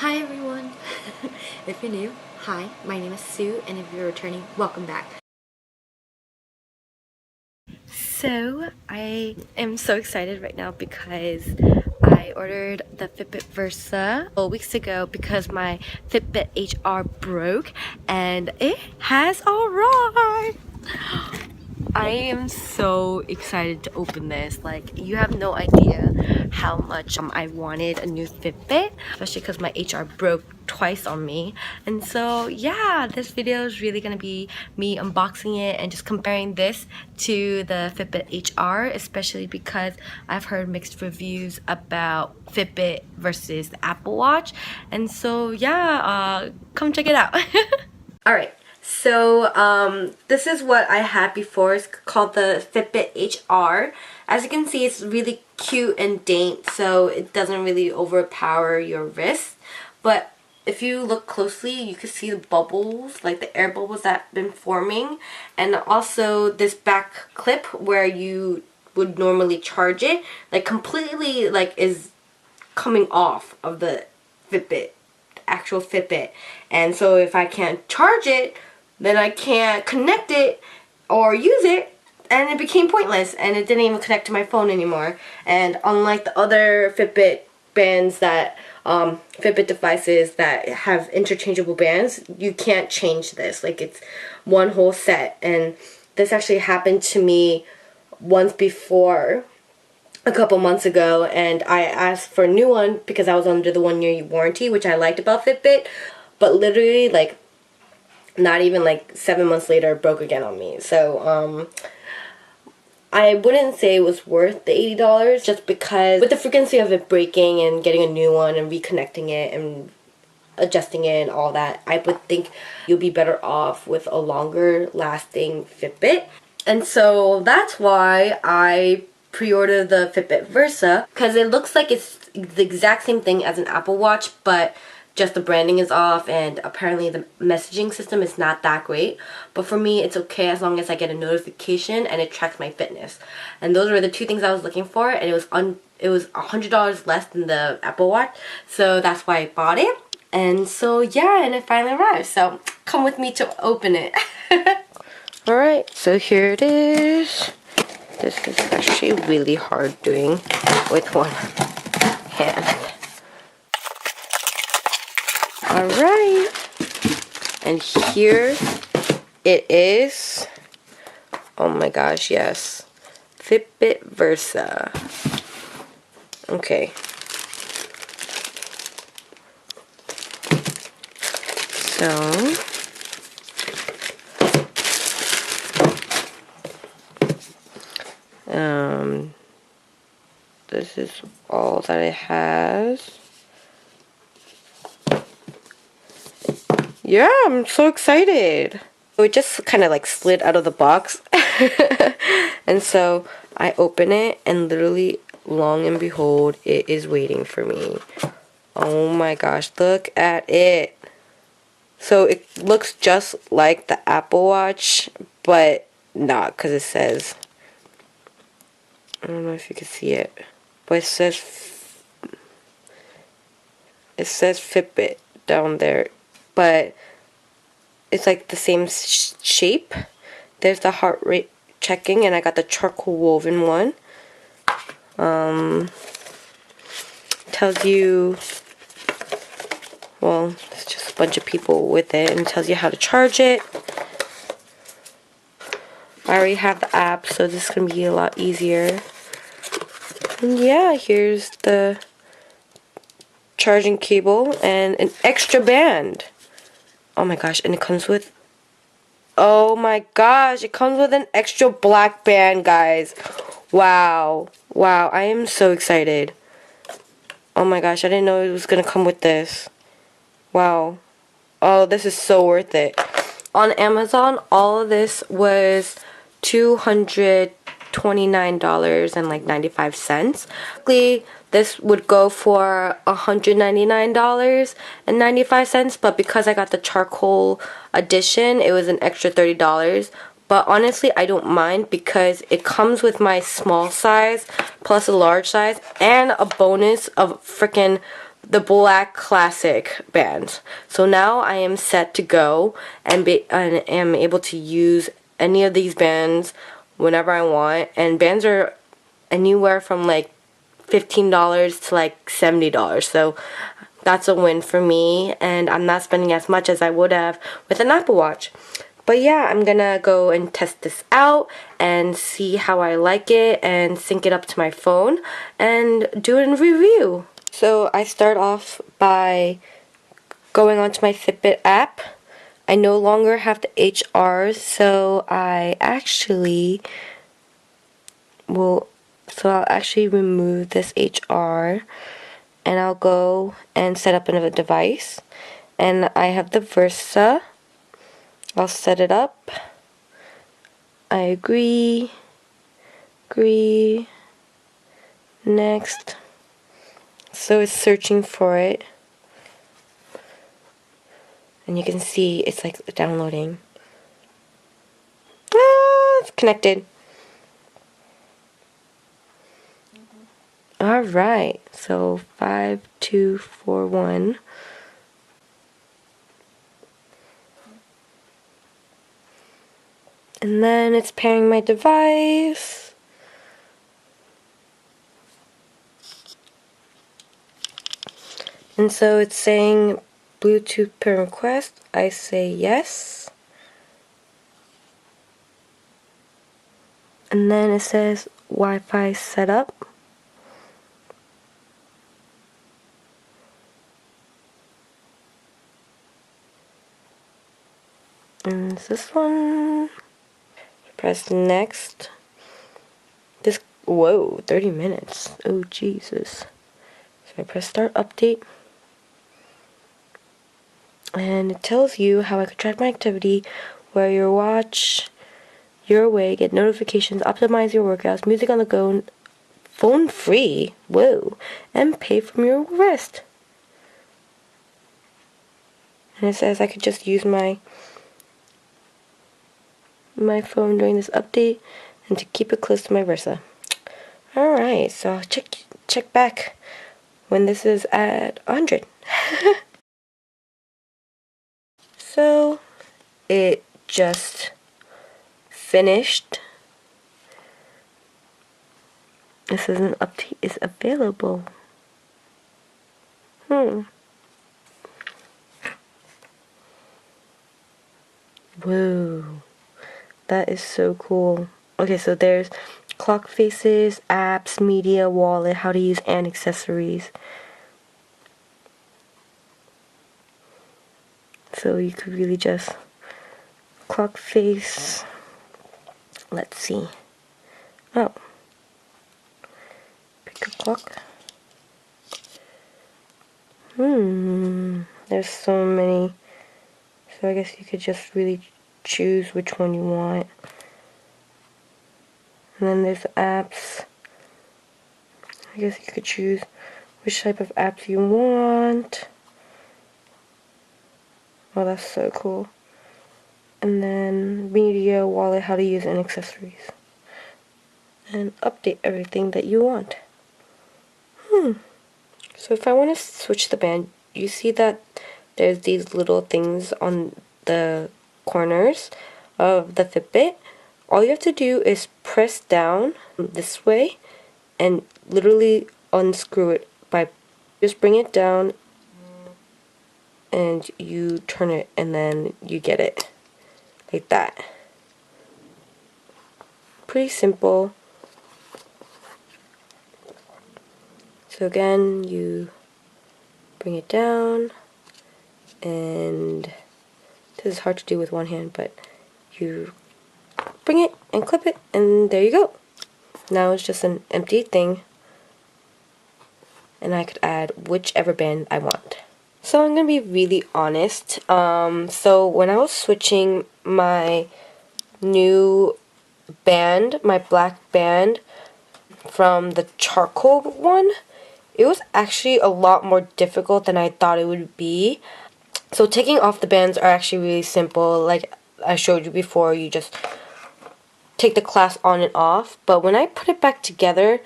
Hi everyone! If you're new, hi, my name is Sue, and if you're returning, welcome back. So, I am so excited right now because I ordered the FitBit Versa a couple weeks ago because my FitBit HR broke and it has arrived! I am so excited to open this. Like, you have no idea how much I wanted a new Fitbit, especially because my HR broke twice on me. And so yeah, this video is really gonna be me unboxing it and just comparing this to the Fitbit HR, especially because I've heard mixed reviews about Fitbit versus the Apple Watch. And so yeah, come check it out. Alright, so this is what I had before. It's called the FitBit HR. As you can see, it's really cute and dainty, so it doesn't really overpower your wrist. But if you look closely, you can see the bubbles, like the air bubbles that have been forming. And also this back clip where you would normally charge it, like completely like is coming off of the Fitbit, actual Fitbit. And so if I can't charge it, then I can't connect it or use it, and it became pointless and it didn't even connect to my phone anymore. And unlike the other Fitbit bands that Fitbit devices that have interchangeable bands, you can't change this. Like, it's one whole set. And this actually happened to me once before, a couple months ago, and I asked for a new one because I was under the 1-year warranty, which I liked about Fitbit. But literally, like, not even like 7 months later, it broke again on me. So I wouldn't say it was worth the $80, just because with the frequency of it breaking and getting a new one and reconnecting it and adjusting it and all that, I would think you'll be better off with a longer lasting Fitbit. And so that's why I pre-ordered the FitBit Versa, because it looks like it's the exact same thing as an Apple Watch, but just the branding is off, and apparently the messaging system is not that great. But for me, it's okay as long as I get a notification and it tracks my fitness. And those were the two things I was looking for, and it was $100 less than the Apple Watch, so that's why I bought it. And so yeah, and it finally arrived. So come with me to open it. Alright, so here it is. This is actually really hard doing with one hand. Alright, and here it is. Oh my gosh, yes. FitBit Versa. Okay. So this is all that it has. Yeah, I'm so excited. So it just kind of like slid out of the box. And so I open it, and literally, long and behold, it is waiting for me. Oh my gosh, look at it. So it looks just like the Apple Watch, but not, because it says, I don't know if you can see it, but it says Fitbit down there, but it's like the same shape. There's the heart rate checking, and I got the charcoal woven one. Tells you, well, it's just a bunch of people with it, and it tells you how to charge it. I already have the app, so this is going to be a lot easier. And yeah, here's the charging cable and an extra band. Oh my gosh, and it comes with, oh my gosh, it comes with an extra black band, guys. Wow. Wow, I am so excited. Oh my gosh, I didn't know it was going to come with this. Wow. Oh, this is so worth it. On Amazon, all of this was $229.95. Basically, this would go for $199.95, but because I got the charcoal edition, it was an extra $30. But honestly, I don't mind because it comes with my small size plus a large size and a bonus of freaking the black classic bands. So now I am set to go and am able to use any of these bands whenever I want. And bands are anywhere from like $15 to like $70. So that's a win for me, and I'm not spending as much as I would have with an Apple Watch. But yeah, I'm gonna go and test this out and see how I like it and sync it up to my phone and do a review. So I start off by going onto my Fitbit app. I no longer have the HRs, so I'll actually remove this HR, and I'll go and set up another device. And I have the Versa. I'll set it up. I agree. Next. So it's searching for it. And you can see it's like downloading. It's connected. Alright, so 5241. And then it's pairing my device. And so it's saying Bluetooth per request. I say yes. And then it says Wi-Fi setup. And it's this one. Press next. Whoa, 30 minutes. Oh, Jesus. So I press start update. And it tells you how I can track my activity, wear your watch, your way, get notifications, optimize your workouts, music on the go, phone free, whoa, and pay from your rest. And it says I could just use my phone during this update and to keep it close to my Versa. Alright, so I'll check back when this is at 100. So it just finished. This is an update is available. Whoa. That is so cool. Okay, so there's clock faces, apps, media, wallet, how to use, and accessories. So you could really just clock face. Let's see. Oh. Pick a clock. There's so many. So I guess you could just really choose which one you want. And then there's apps. I guess you could choose which type of apps you want. Oh, that's so cool. And then media, wallet, how to use, and accessories. And update everything that you want. So if I want to switch the band, you see that there's these little things on the corners of the Fitbit. All you have to do is press down this way and literally unscrew it by just bring it down and you turn it and then you get it like that. Pretty simple. So again, you bring it down, and this is hard to do with one hand, but you bring it and clip it, and there you go. Now it's just an empty thing, and I could add whichever band I want. So I'm going to be really honest. So when I was switching my new band, my black band, from the charcoal one, it was actually a lot more difficult than I thought it would be. So taking off the bands are actually really simple. Like I showed you before, you just take the clasp on and off. But when I put it back together,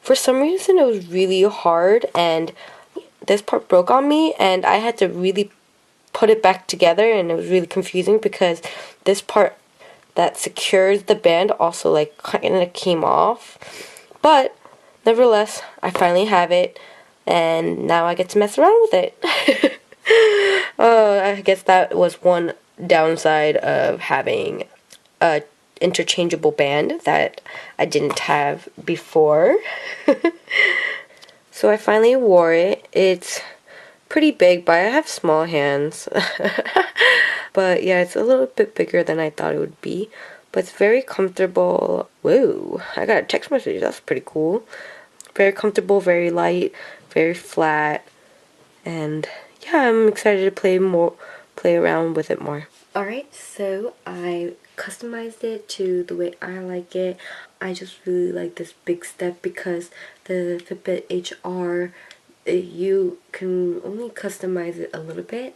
for some reason it was really hard, and this part broke on me, and I had to really put it back together, and it was really confusing because this part that secures the band also like kind of came off. But nevertheless, I finally have it, and now I get to mess around with it. I guess that was one downside of having a interchangeable band that I didn't have before. So I finally wore it. It's pretty big, but I have small hands. But yeah, it's a little bit bigger than I thought it would be. But it's very comfortable. Whoa, I got a text message. That's pretty cool. Very comfortable, very light, very flat. And yeah, I'm excited to play around with it more. Alright, so I customized it to the way I like it. I just really like this big step because the Fitbit HR, you can only customize it a little bit,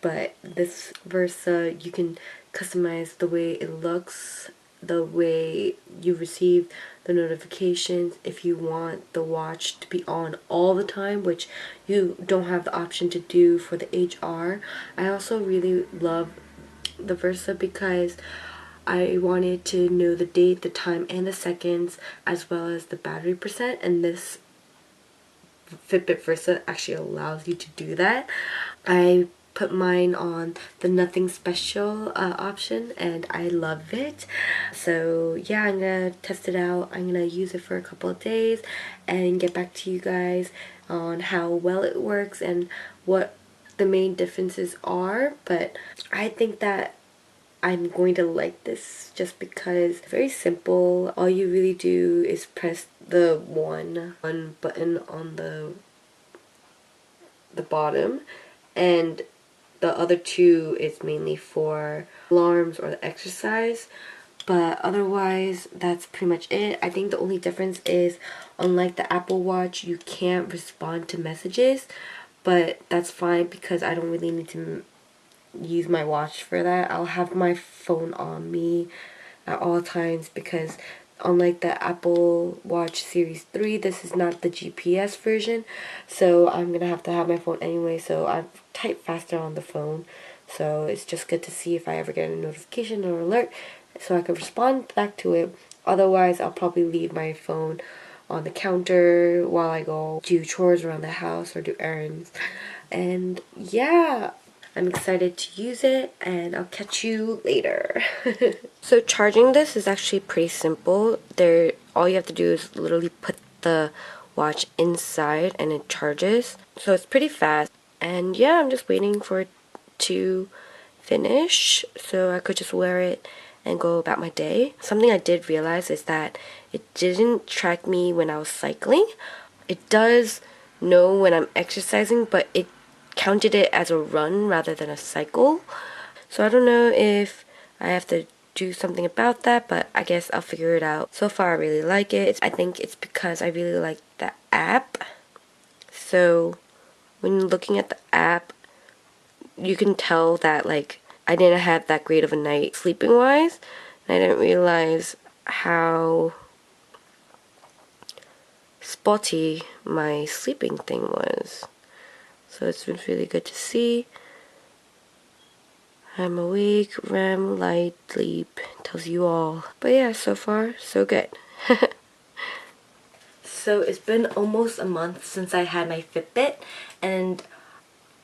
but this Versa, you can customize the way it looks, the way you receive the notifications, if you want the watch to be on all the time, which you don't have the option to do for the HR. I also really love the Versa because I wanted to know the date, the time, and the seconds, as well as the battery percent, and this Fitbit Versa actually allows you to do that. I put mine on the nothing special option, and I love it. So yeah, I'm gonna test it out. I'm gonna use it for a couple of days and get back to you guys on how well it works and what the main differences are. But I think that I'm going to like this just because it's very simple. All you really do is press the one button on the bottom, and the other two is mainly for alarms or the exercise. But otherwise, that's pretty much it. I think the only difference is, unlike the Apple Watch, you can't respond to messages, but that's fine because I don't really need to use my watch for that. I'll have my phone on me at all times because unlike the Apple Watch Series 3, this is not the GPS version, so I'm gonna have to have my phone anyway, so I type faster on the phone. So it's just good to see if I ever get a notification or alert so I can respond back to it. Otherwise, I'll probably leave my phone on the counter while I go do chores around the house or do errands. And yeah, I'm excited to use it, and I'll catch you later. So charging this is actually pretty simple. All you have to do is literally put the watch inside and it charges. So it's pretty fast. And yeah, I'm just waiting for it to finish so I could just wear it and go about my day. Something I did realize is that it didn't track me when I was cycling. It does know when I'm exercising, but it counted it as a run rather than a cycle. So I don't know if I have to do something about that, but I guess I'll figure it out. So far I really like it. I think it's because I really like the app. So when looking at the app, you can tell that like I didn't have that great of a night sleeping wise, and I didn't realize how spotty my sleeping thing was. So it's been really good to see. I'm awake, REM, light, sleep, tells you all. But yeah, so far, so good. So it's been almost a month since I had my Fitbit, and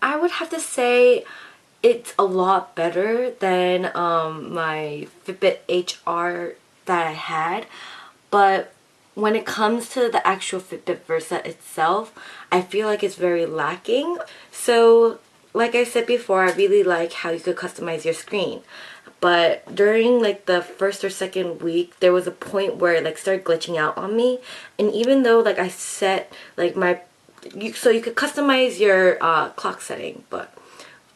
I would have to say it's a lot better than my Fitbit HR that I had. But when it comes to the actual Fitbit Versa itself, I feel like it's very lacking. So like I said before, I really like how you could customize your screen. But during like the first or second week, there was a point where it like started glitching out on me. And even though like I set like so you could customize your clock setting, but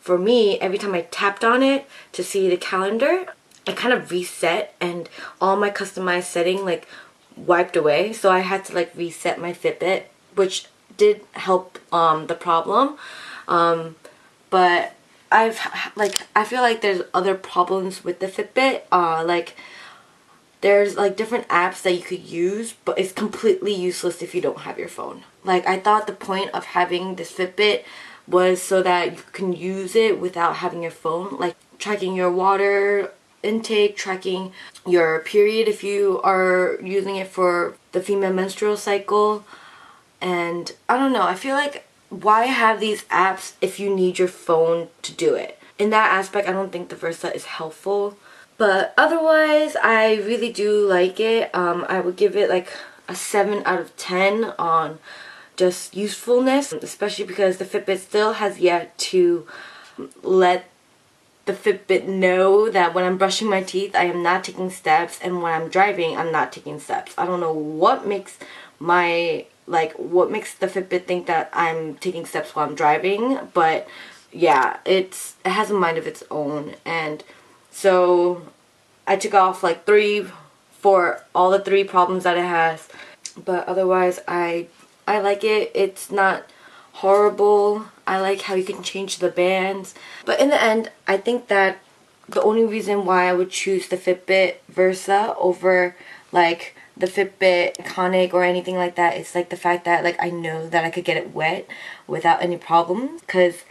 for me, every time I tapped on it to see the calendar, it kind of reset and all my customized setting like wiped away. So I had to like reset my Fitbit, which did help the problem. But I feel like there's other problems with the Fitbit. Like there's like different apps that you could use, but it's completely useless if you don't have your phone. Like, I thought the point of having this Fitbit was so that you can use it without having your phone, like tracking your water intake, tracking your period if you are using it for the female menstrual cycle. And I don't know, I feel like, why have these apps if you need your phone to do it? In that aspect, I don't think the Versa is helpful. But otherwise, I really do like it. I would give it like a 7 out of 10 on just usefulness, especially because the Fitbit still has yet to let the Fitbit know that when I'm brushing my teeth, I am not taking steps, and when I'm driving, I'm not taking steps. I don't know what makes what makes the Fitbit think that I'm taking steps while I'm driving, but yeah, it has a mind of its own. And so I took off like 3 for all the 3 problems that it has. But otherwise, I like it. It's not horrible. I like how you can change the bands. But in the end, I think that the only reason why I would choose the Fitbit Versa over like the Fitbit Iconic or anything like that is like the fact that like I know that I could get it wet without any problems, because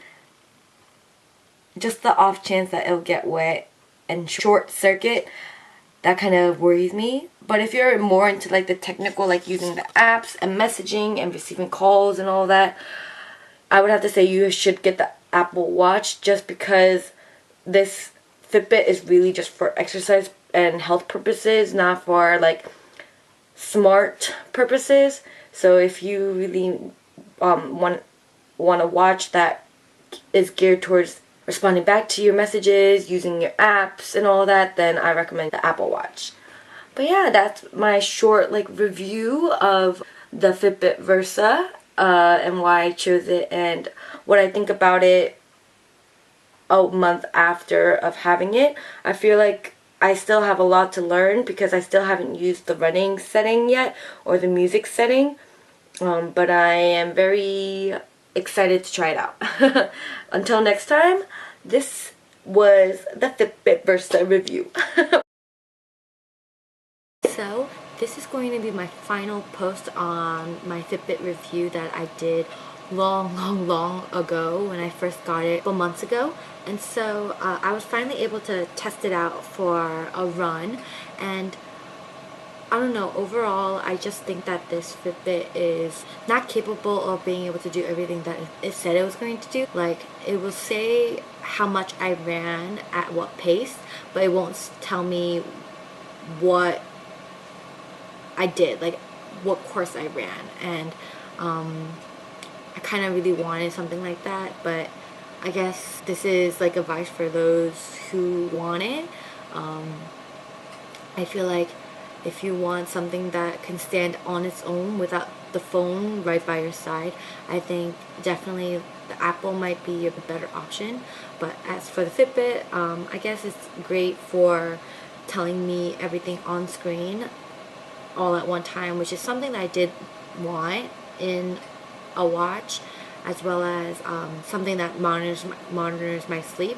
just the off chance that it'll get wet and short circuit, that kind of worries me. But if you're more into like the technical, like using the apps and messaging and receiving calls and all that, I would have to say you should get the Apple Watch, just because this Fitbit is really just for exercise and health purposes, not for like smart purposes. So if you really want a watch that is geared towards responding back to your messages, using your apps and all that, then I recommend the Apple Watch. But yeah, that's my short like review of the Fitbit Versa and why I chose it and what I think about it a month after of having it. I feel like I still have a lot to learn because I still haven't used the running setting yet or the music setting, but I am very excited to try it out. Until next time, this was the Fitbit Versa review. So, this is going to be my final post on my Fitbit review that I did long ago when I first got it a couple months ago. And so I was finally able to test it out for a run, and I don't know, overall I just think that this Fitbit is not capable of being able to do everything that it said it was going to do. Like, it will say how much I ran at what pace, but it won't tell me what I did, like what course I ran. And I kind of really wanted something like that, but I guess this is like advice for those who want it. I feel like if you want something that can stand on its own without the phone right by your side, I think definitely the Apple might be a better option. But as for the Fitbit, I guess it's great for telling me everything on screen all at one time, which is something that I did want in a watch, as well as something that monitors my sleep,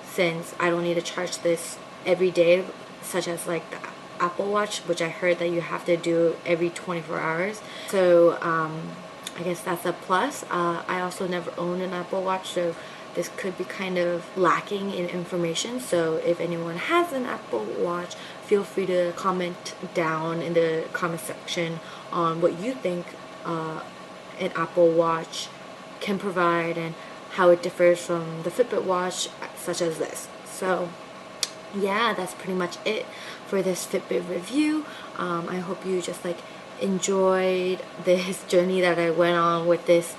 since I don't need to charge this every day, such as like the Apple Watch, which I heard that you have to do every 24 hours. So I guess that's a plus. I also never owned an Apple Watch, so this could be kind of lacking in information. So if anyone has an Apple Watch, feel free to comment down in the comment section on what you think an Apple Watch can provide and how it differs from the Fitbit watch such as this. So yeah, that's pretty much it for this Fitbit review. I hope you just like enjoyed this journey that I went on with this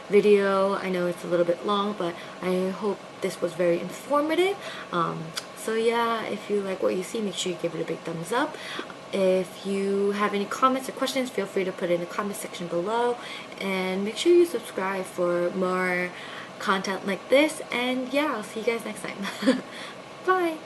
video. I know it's a little bit long, but I hope this was very informative. So yeah, if you like what you see, make sure you give it a big thumbs up. If you have any comments or questions, feel free to put it in the comment section below, and make sure you subscribe for more content like this. And yeah, I'll see you guys next time. Bye.